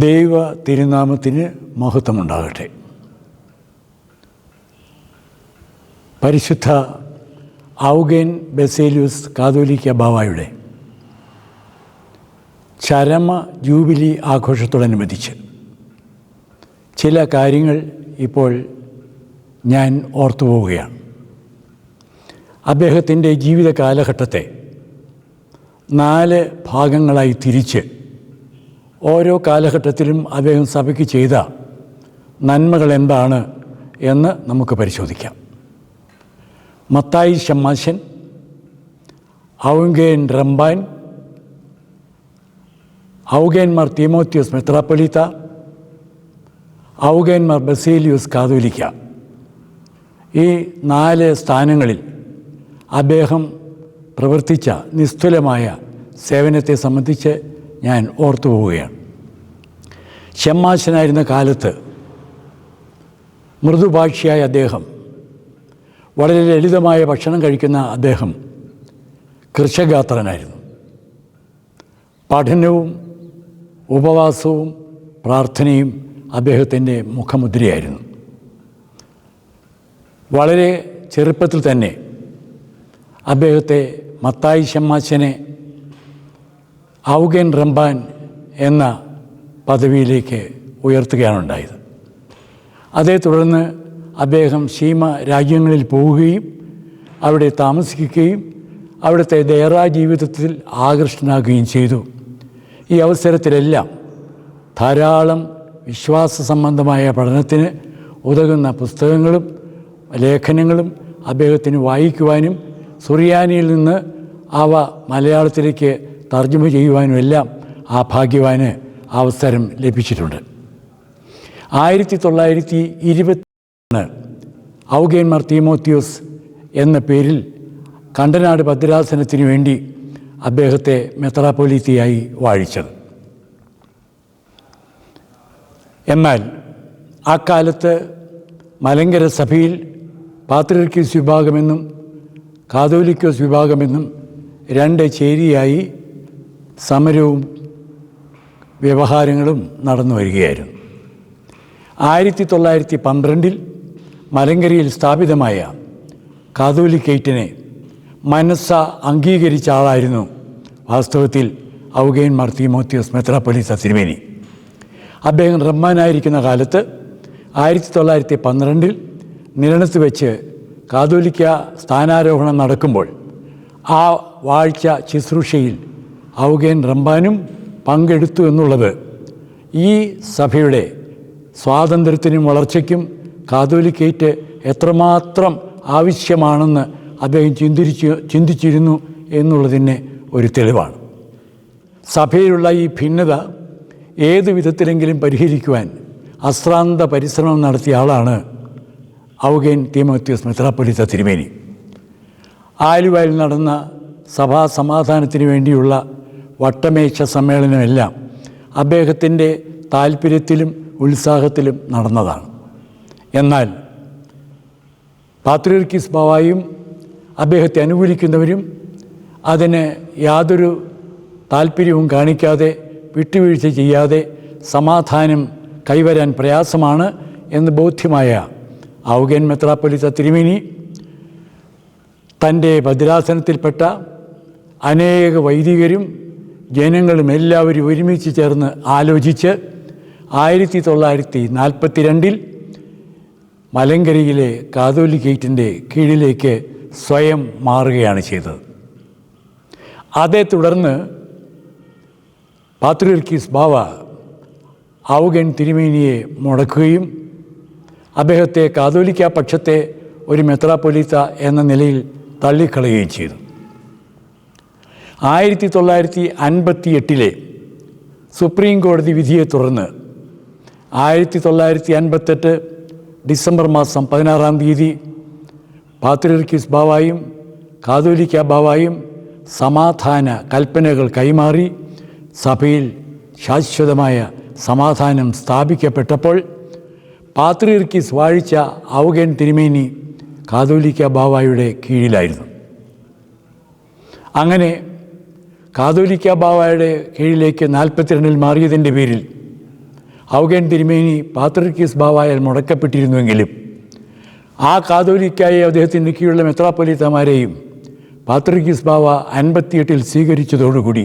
ദൈവ തിരുനാമത്തിന് മഹത്വമുണ്ടാകട്ടെ. പരിശുദ്ധ ഔഗേൻ ബസേലിയൂസ് കാതോലിക്ക ബാവായുടെ ചരമ ജൂബിലി ആഘോഷത്തോടനുബന്ധിച്ച് ചില കാര്യങ്ങൾ ഇപ്പോൾ ഞാൻ ഓർത്തുപോവുകയാണ്. അദ്ദേഹത്തിൻ്റെ ജീവിത കാലഘട്ടത്തെ 4 ഭാഗങ്ങളായി തിരിച്ച് ഓരോ കാലഘട്ടത്തിലും അദ്ദേഹം സഭയ്ക്ക് ചെയ്ത നന്മകൾ എന്താണ് എന്ന് നമുക്ക് പരിശോധിക്കാം. മത്തായി ശമ്മാശൻ, ഔഗേൻ റമ്പാൻ, ഔഗേന്മാർ തീമോത്തിയോസ് മെത്രാപ്പൊലീത്ത, ഔഗേന്മാർ ബസേലിയൂസ് കാതോലിക്ക, ഈ 4 സ്ഥാനങ്ങളിൽ അദ്ദേഹം പ്രവർത്തിച്ച നിസ്തുലമായ സേവനത്തെ സംബന്ധിച്ച് ഞാൻ ഓർത്തു പോവുകയാണ്. ഷമ്മാശനായിരുന്ന കാലത്ത് മൃദുഭാഷിയായ അദ്ദേഹം, വളരെ ലളിതമായ ഭക്ഷണം കഴിക്കുന്ന അദ്ദേഹം കൃശഗാത്രനായിരുന്നു. പഠനവും ഉപവാസവും പ്രാർത്ഥനയും അദ്ദേഹത്തിൻ്റെ മുഖമുദ്രയായിരുന്നു. വളരെ ചെറുപ്പത്തിൽ തന്നെ അദ്ദേഹത്തെ മത്തായി ശമ്മാശനെ ഔഗേൻ റമ്പാൻ എന്ന പദവിയിലേക്ക് ഉയർത്തുകയാണുണ്ടായത്. അതേ തുടർന്ന് അദ്ദേഹം സീമ രാജ്യങ്ങളിൽ പോവുകയും അവിടെ താമസിക്കുകയും അവിടുത്തെ ദേറാ ജീവിതത്തിൽ ആകൃഷ്ടനാകുകയും ചെയ്തു. ഈ അവസരത്തിലെല്ലാം ധാരാളം വിശ്വാസ സംബന്ധമായ പഠനത്തിന് ഉതകുന്ന പുസ്തകങ്ങളും ലേഖനങ്ങളും അദ്ദേഹത്തിന് വായിക്കുവാനും സുറിയാനിയിൽ നിന്ന് അവ മലയാളത്തിലേക്ക് തർജ്ജമ ചെയ്യുവാനും എല്ലാം ആ ഭാഗ്യവാന് അവസരം ലഭിച്ചിട്ടുണ്ട്. 1920 ഔഗേന്മാർ തീമോത്തിയോസ് എന്ന പേരിൽ കണ്ടനാട് ഭദ്രാസനത്തിന് വേണ്ടി അദ്ദേഹത്തെ മെത്രാപ്പൊലീത്തയായി വാഴിച്ചത്. എന്നാൽ ആ കാലത്ത് മലങ്കര സഭയിൽ പാത്രിയർക്കീസ് വിഭാഗമെന്നും കാതോലിക്കോസ് വിഭാഗമെന്നും 2 ചേരിയായി സമരവും വ്യവഹാരങ്ങളും നടന്നു വരികയായിരുന്നു. 1912 മലങ്കരയിൽ സ്ഥാപിതമായ കാതോലിക്കേറ്റിനെ മനസ്സ അംഗീകരിച്ച ആളായിരുന്നു വാസ്തവത്തിൽ ഔഗേന്മാർ തീമോത്തിയോസ് മെത്രാപ്പൊലീത്ത തിരുമേനി. അദ്ദേഹം റമ്മാനായിരിക്കുന്ന കാലത്ത് 1912 നിരണത്ത് വെച്ച് കാതോലിക്ക സ്ഥാനാരോഹണം നടക്കുമ്പോൾ ആ വാഴ്ച ശുശ്രൂഷയിൽ ഔഗേൻ റമ്പാനും പങ്കെടുത്തു എന്നുള്ളത് ഈ സഭയുടെ സ്വാതന്ത്ര്യത്തിനും വളർച്ചയ്ക്കും കാതോലിക്കേറ്റ് എത്രമാത്രം ആവശ്യമാണെന്ന് അദ്ദേഹം ചിന്തിച്ചിരുന്നു എന്നുള്ളതിന് ഒരു തെളിവാണ്. സഭയിലുള്ള ഈ ഭിന്നത ഏത് വിധത്തിലെങ്കിലും പരിഹരിക്കുവാൻ അശ്രാന്ത പരിശ്രമം നടത്തിയ ആളാണ് ഔഗേൻ തീമോത്തിയോസ് മെത്രാപ്പൊലീത്ത തിരുമേനി. ആലുവയിൽ നടന്ന സഭാ സമാധാനത്തിന് വേണ്ടിയുള്ള വട്ടമേശ സമ്മേളനമെല്ലാം അദ്ദേഹത്തിൻ്റെ താല്പര്യത്തിലും ഉത്സാഹത്തിലും നടന്നതാണ്. എന്നാൽ പാത്രിയർക്കീസ് ബാവായും അദ്ദേഹത്തെ അനുകൂലിക്കുന്നവരും അതിന് യാതൊരു താല്പര്യവും കാണിക്കാതെ വിട്ടുവീഴ്ച ചെയ്യാതെ സമാധാനം കൈവരാൻ പ്രയാസമാണ് എന്ന് ബോധ്യമായ ഔഗേൻ മെത്രാപ്പൊലീത്ത തിരുമേനി തൻ്റെ ഭദ്രാസനത്തിൽപ്പെട്ട അനേക വൈദികരും ജനങ്ങളും എല്ലാവരും ഒരുമിച്ച് ചേർന്ന് ആലോചിച്ച് 1942 മലങ്കരയിലെ കാതോലിക്കേറ്റിൻ്റെ കീഴിലേക്ക് സ്വയം മാറുകയാണ് ചെയ്തത്. അതേ തുടർന്ന് പാത്രിയർക്കീസ് ബാവ ഔഗേൻ തിരുമേനിയെ മുടക്കുകയും അദ്ദേഹത്തെ കാതോലിക്ക പക്ഷത്തെ ഒരു മെത്രാപ്പൊലീത്ത എന്ന നിലയിൽ തള്ളിക്കളയുകയും ചെയ്തു. 1958 സുപ്രീം കോടതി വിധിയെ തുടർന്ന് 1958 ഡിസംബർ മാസം 16 പാത്രിയർക്കീസ് ബാവായും കാതോലിക്ക ബാവായും സമാധാന കൽപ്പനകൾ കൈമാറി സഭയിൽ ശാശ്വതമായ സമാധാനം സ്ഥാപിക്കപ്പെട്ടപ്പോൾ പാത്രിയർക്കീസ് വാഴിച്ച ഔഗേൻ തിരുമേനി കാതോലിക്ക ബാവായുടെ കീഴിലായിരുന്നു. അങ്ങനെ കാതോലിക്ക ബാവായുടെ കീഴിലേക്ക് 42 മാറിയതിൻ്റെ പേരിൽ ഔഗേൻ തിരുമേനി പാത്രിക്കീസ് ബാവായാൽ മുടക്കപ്പെട്ടിരുന്നുവെങ്കിലും ആ കാതോലിക്കായി അദ്ദേഹത്തിൻ്റെ കീഴിലുള്ള മെത്രാപ്പൊലീത്തമാരെയും പാത്രിക്കീസ് ബാവ 58 സ്വീകരിച്ചതോടുകൂടി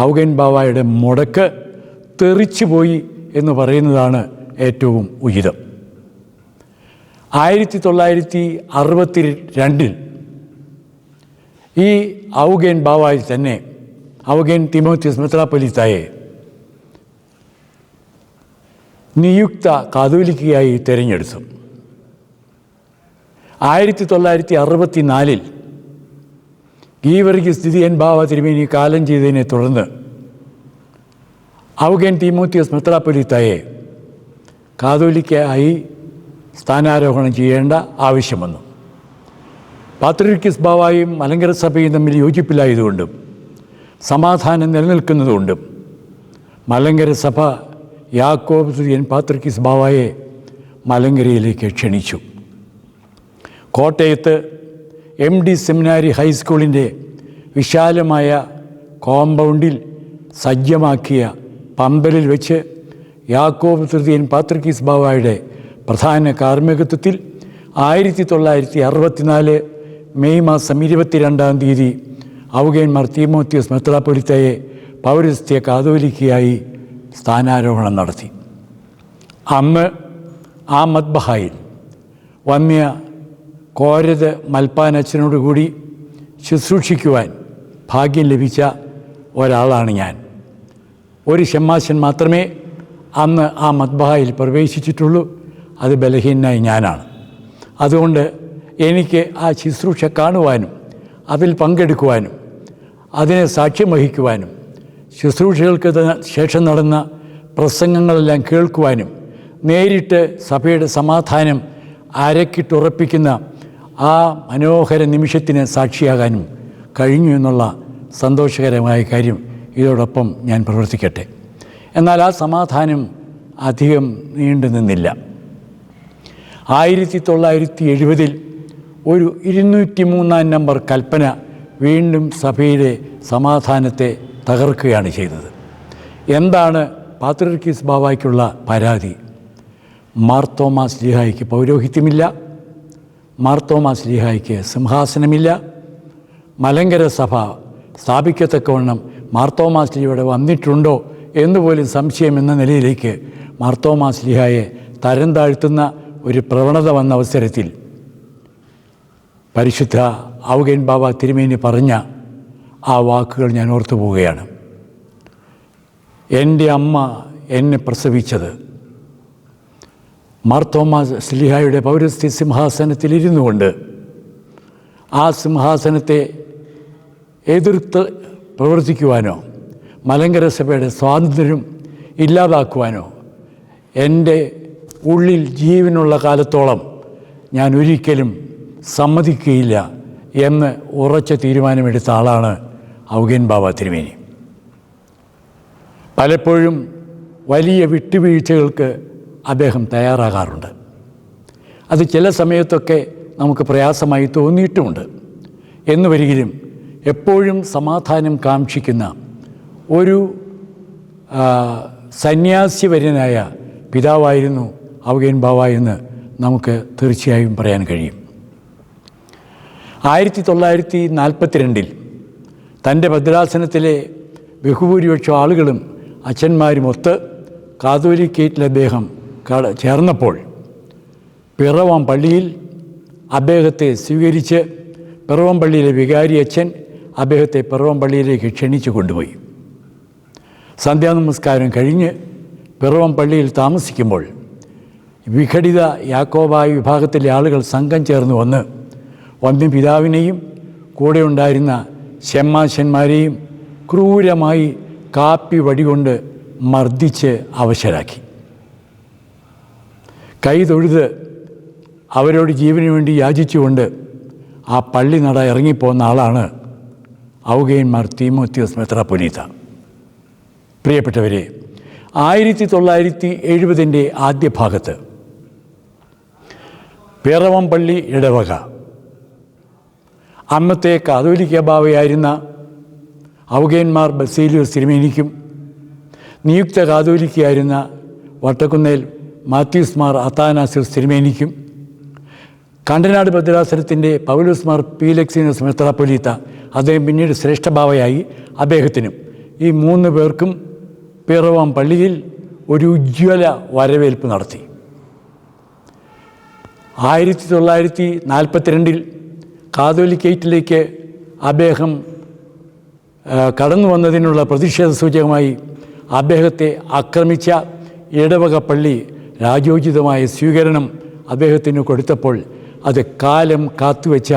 ഔഗേൻ ബാവായുടെ മുടക്ക് തെറിച്ചുപോയി എന്ന് പറയുന്നതാണ് ഏറ്റവും ഉചിതം. 1962 ഈ ഔഗേൻ ബാവായിൽ തന്നെ ഔഗേൻ തിമോത്തിയോസ് മെത്രാപ്പൊലീത്തായെ നിയുക്ത കാതോലിക്കയായി തിരഞ്ഞെടുത്തു. 1964 ഗീവർഗീസ് ദിദിയൻ ബാവ തിരുമേനി കാലം ചെയ്തതിനെ തുടർന്ന് ഔഗേൻ തിമോത്തിയോസ് മെത്രാപ്പൊലീത്തായെ കാതോലിക്കയായി സ്ഥാനാരോഹണം ചെയ്യേണ്ട ആവശ്യം വന്നു. പാത്രിക്കീസ് ബാവായും മലങ്കര സഭയും തമ്മിൽ യോജിപ്പില്ലായതുകൊണ്ടും സമാധാനം നിലനിൽക്കുന്നതുകൊണ്ടും മലങ്കര സഭ യാക്കോബ് തുര്യൻ പാത്രിക്കീസ് ബാവായെ മലങ്കരയിലേക്ക് ക്ഷണിച്ചു. കോട്ടയത്ത് MD സെമിനാരി ഹൈസ്കൂളിൻ്റെ വിശാലമായ കോമ്പൗണ്ടിൽ സജ്ജമാക്കിയ പന്തലിൽ വെച്ച് യാക്കോബ് തൃതീയൻ പാത്രിക്കീസ് ബാവായുടെ പ്രധാന കാർമ്മികത്വത്തിൽ 1964 മെയ് മാസം 22 ഔഗേൻ മാർ തിമോത്തിയോസ് മെത്രാപ്പൊലീത്തയെ പൗരസ്ത്യ കാതോലിക്കയായി സ്ഥാനാരോഹണം നടത്തി. അന്ന് ആ മദ്ബഹായിൽ വന്യ കോരത് മൽപ്പാനച്ഛനോടുകൂടി ശുശ്രൂഷിക്കുവാൻ ഭാഗ്യം ലഭിച്ച ഒരാളാണ് ഞാൻ. ഒരു ഷമ്മാശൻ മാത്രമേ അന്ന് ആ മദ്ബഹായിൽ പ്രവേശിച്ചിട്ടുള്ളൂ. അത് ബലഹീനായി ഞാനാണ്. അതുകൊണ്ട് എനിക്ക് ആ ശുശ്രൂഷ കാണുവാനും അതിൽ പങ്കെടുക്കുവാനും അതിനെ സാക്ഷ്യം വഹിക്കുവാനും ശുശ്രൂഷകൾക്ക് ശേഷം നടന്ന പ്രസംഗങ്ങളെല്ലാം കേൾക്കുവാനും നേരിട്ട് സഭയുടെ സമാധാനം അരക്കിട്ടുറപ്പിക്കുന്ന ആ മനോഹര നിമിഷത്തിന് സാക്ഷിയാകാനും കഴിഞ്ഞു എന്നുള്ള സന്തോഷകരമായ കാര്യം ഇതോടൊപ്പം ഞാൻ പ്രവർത്തിക്കട്ടെ. എന്നാൽ ആ സമാധാനം അധികം നീണ്ടു നിന്നില്ല. 1970 ഒരു 203 നമ്പർ കൽപ്പന വീണ്ടും സഭയിലെ സമാധാനത്തെ തകർക്കുകയാണ് ചെയ്തത്. എന്താണ് പാത്രിക്കീസ് ബാവായ്ക്കുള്ള പരാതി? മാർത്തോമാ ശ്ലീഹായ്ക്ക് പൗരോഹിത്യമില്ല, മാർത്തോമാ ശ്ലീഹായ്ക്ക് സിംഹാസനമില്ല, മലങ്കര സഭ സ്ഥാപിക്കത്തക്കവണ്ണം മാർത്തോമാ ശ്ലീഹയുടെ വന്നിട്ടുണ്ടോ എന്നുപോലും സംശയം എന്ന നിലയിലേക്ക് മാർത്തോമാ ശ്ലീഹായെ തരം താഴ്ത്തുന്ന ഒരു പ്രവണത വന്ന അവസരത്തിൽ പരിശുദ്ധ ഔഗേൻ ബാവ തിരുമേനി പറഞ്ഞ ആ വാക്കുകൾ ഞാൻ ഓർത്തു പോവുകയാണ്. എൻ്റെ അമ്മ എന്നെ പ്രസവിച്ചത് മാർത്തോമാ ശ്ലീഹായുടെ പൗരസ്ത്യ സിംഹാസനത്തിലിരുന്നു കൊണ്ട് ആ സിംഹാസനത്തെ എതിർത്ത് പ്രവർത്തിക്കുവാനോ മലങ്കര സഭയുടെ സ്വാതന്ത്ര്യം ഇല്ലാതാക്കുവാനോ എൻ്റെ ഉള്ളിൽ ജീവനുള്ള കാലത്തോളം ഞാൻ ഒരിക്കലും സമ്മതിക്കുകയില്ല എന്ന് ഉറച്ച തീരുമാനമെടുത്ത ആളാണ് ഔഗേൻ ബാവ തിരുമേനി. പലപ്പോഴും വലിയ വിട്ടുവീഴ്ചകൾക്ക് അദ്ദേഹം തയ്യാറാകാറുണ്ട്. അത് ചില സമയത്തൊക്കെ നമുക്ക് പ്രയാസമായി തോന്നിയിട്ടുമുണ്ട്. എന്ന് വരികിലും എപ്പോഴും സമാധാനം കാക്ഷിക്കുന്ന ഒരു സന്യാസിവര്യനായ പിതാവായിരുന്നു ഔഗേൻ ബാവ എന്ന് നമുക്ക് തീർച്ചയായും പറയാൻ കഴിയും. 1942 തൻ്റെ ഭദ്രാസനത്തിലെ ബഹുഭൂരിപക്ഷം ആളുകളും അച്ഛന്മാരുമൊത്ത് കാതോലിക്കേറ്റിൽ അദ്ദേഹം ചേർന്നപ്പോൾ പിറവം പള്ളിയിൽ അദ്ദേഹത്തെ സ്വീകരിച്ച് പിറവം പള്ളിയിലെ വികാരി അച്ഛൻ അദ്ദേഹത്തെ പിറവം പള്ളിയിലേക്ക് ക്ഷണിച്ചു കൊണ്ടുപോയി. സന്ധ്യാനമസ്കാരം കഴിഞ്ഞ് പിറവം പള്ളിയിൽ താമസിക്കുമ്പോൾ വിഘടിത യാക്കോബായ വിഭാഗത്തിലെ ആളുകൾ സംഘം ചേർന്ന് വന്ന് വന്ധ്യപിതാവിനെയും കൂടെ ഉണ്ടായിരുന്ന ഷമ്മാശന്മാരെയും ക്രൂരമായി കാപ്പി വടികൊണ്ട് മർദ്ദിച്ച് അവശരാക്കി. കൈ തൊഴുത് അവരോട് ജീവന് വേണ്ടി യാചിച്ചുകൊണ്ട് ആ പള്ളി നട ഇറങ്ങിപ്പോകുന്ന ആളാണ് ഔഗേൻ മാർ തിമോത്തിയോസ് മെത്രാപ്പൊലീത്ത. പ്രിയപ്പെട്ടവരെ, 1970 ആദ്യ ഭാഗത്ത് പിറവം പള്ളി ഇടവക അന്നത്തെ കാതോലിക്ക ബാവയായിരുന്ന ഔഗേൻ മാർ ബസേലിയോസ് തിരുമേനിക്കും നിയുക്ത കാതോലിക്കയായിരുന്ന വട്ടക്കുന്നേൽ മാത്യൂസ് മാർ അത്താനാസിസ് തിരുമേനിക്കും, കണ്ടനാട് ഭദ്രാസനത്തിൻ്റെ പൗലോസ് മാർ പീലക്സിനസ് മെത്രാപ്പൊലീത്ത, അദ്ദേഹം പിന്നീട് ശ്രേഷ്ഠഭാവയായി, അദ്ദേഹത്തിനും ഈ 3 പേർക്കും പിറവം പള്ളിയിൽ ഒരു ഉജ്ജ്വല വരവേൽപ്പ് നടത്തി. 1942 കാതോലിക്കേറ്റിലേക്ക് അദ്ദേഹം കടന്നു വന്നതിനുള്ള പ്രതിഷേധ സൂചകമായി അദ്ദേഹത്തെ ആക്രമിച്ച ഇടവക പള്ളി രാജോചിതമായ സ്വീകരണം അദ്ദേഹത്തിന് കൊടുത്തപ്പോൾ അത് കാലം കാത്തുവെച്ച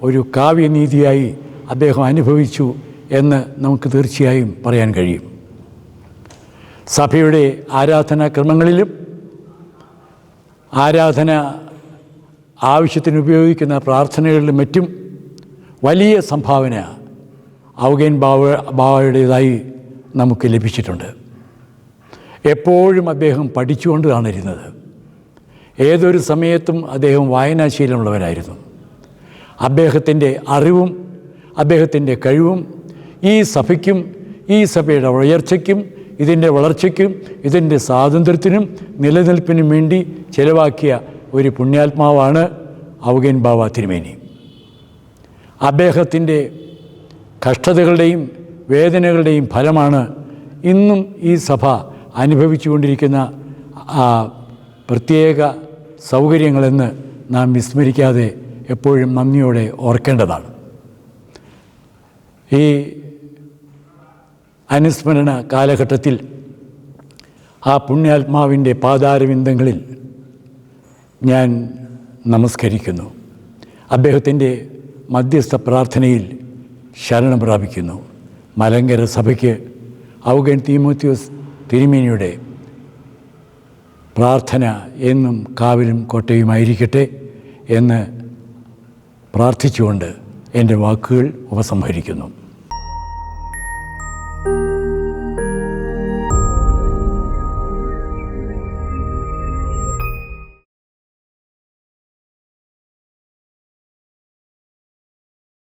ഒരു കാവ്യനീതിയായി അദ്ദേഹം അനുഭവിച്ചു എന്ന് നമുക്ക് തീർച്ചയായും പറയാൻ കഴിയും. സഭയുടെ ആരാധനാക്രമങ്ങളിലും ആരാധന ആവശ്യത്തിന് ഉപയോഗിക്കുന്ന പ്രാർത്ഥനകളിലും മറ്റും വലിയ സംഭാവന ഔഗേൻ ബാവയുടേതായി നമുക്ക് ലഭിച്ചിട്ടുണ്ട്. എപ്പോഴും അദ്ദേഹം പഠിച്ചുകൊണ്ടാണ് ഇരുന്നത്. ഏതൊരു സമയത്തും അദ്ദേഹം വായനാശീലമുള്ളവരായിരുന്നു. അദ്ദേഹത്തിൻ്റെ അറിവും അദ്ദേഹത്തിൻ്റെ കഴിവും ഈ സഭയ്ക്കും ഈ സഭയുടെ ഉയർച്ചയ്ക്കും ഇതിൻ്റെ വളർച്ചയ്ക്കും ഇതിൻ്റെ സ്വാതന്ത്ര്യത്തിനും നിലനിൽപ്പിനും വേണ്ടി ചെലവാക്കിയ ഒരു പുണ്യാത്മാവാണ് ഔഗേൻ ബാവ തിരുമേനി. അദ്ദേഹത്തിൻ്റെ കഷ്ടതകളുടെയും വേദനകളുടെയും ഫലമാണ് ഇന്നും ഈ സഭ അനുഭവിച്ചുകൊണ്ടിരിക്കുന്ന പ്രത്യേക സൗകര്യങ്ങളെന്ന് നാം വിസ്മരിക്കാതെ എപ്പോഴും നന്ദിയോടെ ഓർക്കേണ്ടതാണ്. ഈ അനുസ്മരണ കാലഘട്ടത്തിൽ ആ പുണ്യാത്മാവിൻ്റെ പാതാരവിന്ദങ്ങളിൽ ഞാൻ നമസ്കരിക്കുന്നു. അദ്ദേഹത്തിൻ്റെ മധ്യസ്ഥ പ്രാർത്ഥനയിൽ ശരണം പ്രാപിക്കുന്നു. മലങ്കര സഭയ്ക്ക് ഔഗേൻ തീമോത്തിയോസ് തിരുമേനിയുടെ പ്രാർത്ഥന എന്നും കാവലും കോട്ടയുമായിരിക്കട്ടെ എന്ന് പ്രാർത്ഥിച്ചുകൊണ്ട് എൻ്റെ വാക്കുകൾ ഉപസംഹരിക്കുന്നു.